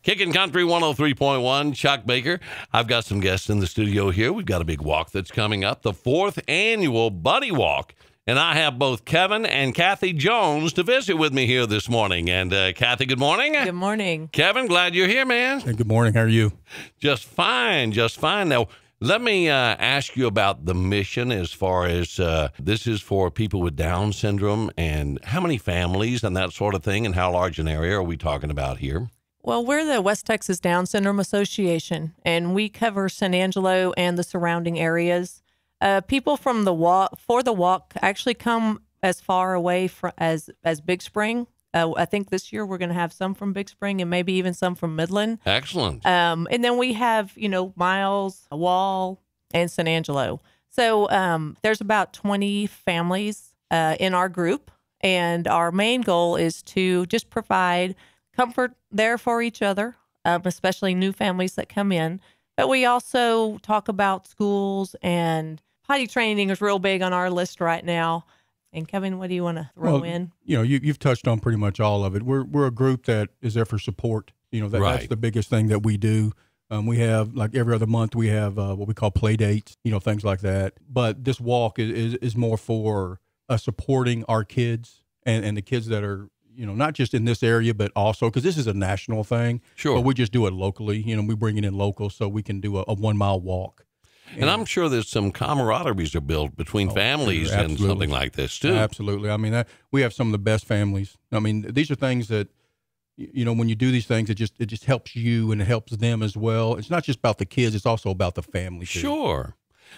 Kicking Country 103.1, Chuck Baker. I've got some guests in the studio here. We've got a big walk that's coming up, the 4th annual Buddy Walk. And I have both Kevin and Kathy Jones to visit with me here this morning. And Kathy, good morning. Good morning. Kevin, glad you're here, man. Hey, good morning. How are you? Just fine, just fine. Now, let me ask you about the mission as far as this is for people with Down syndrome and how many families and that sort of thing, and how large an area are we talking about here? Well, we're the West Texas Down Syndrome Association, and we cover San Angelo and the surrounding areas. People from the walk actually come as far away as Big Spring. I think this year we're going to have some from Big Spring and maybe even some from Midland. Excellent. And then we have, Miles, Wall, and San Angelo. So there's about 20 families in our group, and our main goal is to just provide comfort there for each other, especially new families that come in. But we also talk about schools, and potty training is real big on our list right now. And Kevin, what do you want to throw in? You've touched on pretty much all of it. We're a group that is there for support. That's the biggest thing that we do. We have, like every other month, we have what we call play dates, things like that. But this walk is more for supporting our kids and the kids that are, not just in this area, but also because this is a national thing. Sure. But we just do it locally. We bring it in local so we can do a 1 mile walk. And I'm sure there's some camaraderies are built between families and something like this, too. Absolutely. I mean, we have some of the best families. I mean, these are things that, when you do these things, it just helps you and it helps them as well. It's not just about the kids. It's also about the family, too. Sure.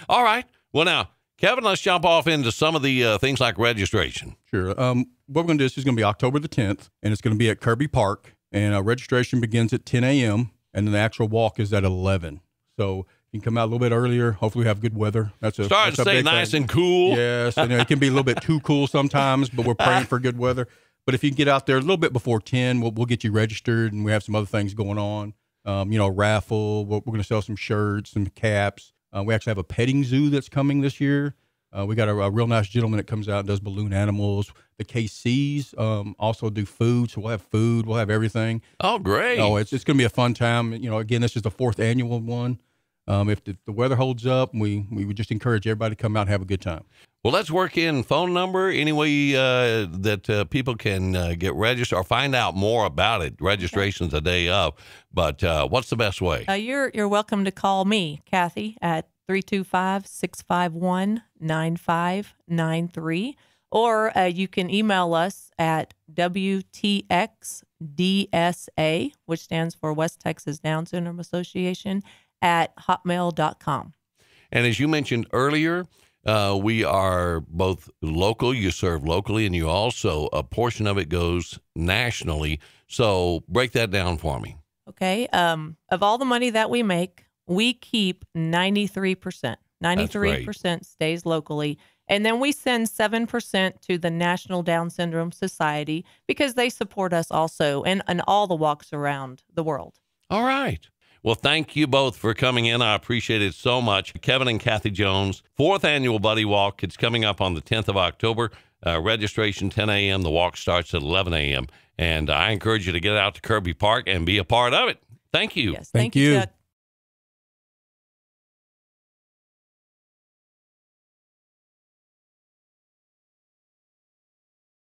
All right. Well, now, Kevin, let's jump off into some of the things like registration. Sure. What we're going to do is going to be October the 10th, and it's going to be at Kirby Park. And registration begins at 10 a.m., and the actual walk is at 11. So you can come out a little bit earlier. Hopefully we have good weather. Starting to stay nice and cool. Yes, and it can be a little bit too cool sometimes, but we're praying for good weather. But if you can get out there a little bit before 10, we'll get you registered, and we have some other things going on. Raffle. We're going to sell some shirts, some caps. We actually have a petting zoo that's coming this year. We got a real nice gentleman that comes out and does balloon animals. The KCs also do food, so we'll have food. We'll have everything. Oh, great. Oh, it's going to be a fun time. Again, this is the 4th annual one. If the weather holds up, we would just encourage everybody to come out and have a good time. Well, let's work in phone number, any way that people can get registered or find out more about it. Registration's a day of, but what's the best way? You're welcome to call me, Kathy, at 325-651-9593, or you can email us at WTXDSA, which stands for West Texas Down Syndrome Association, at hotmail.com. And as you mentioned earlier, we are both local. You serve locally, and you also, a portion of it goes nationally. So break that down for me. Okay. Of all the money that we make, we keep 93%. 93% stays locally. And then we send 7% to the National Down Syndrome Society because they support us also and all the walks around the world. All right. Well, thank you both for coming in. I appreciate it so much. Kevin and Kathy Jones, 4th annual Buddy Walk. It's coming up on the 10th of October. Registration 10 a.m. The walk starts at 11 a.m. And I encourage you to get out to Kirby Park and be a part of it. Thank you. Yes, thank you, Chuck.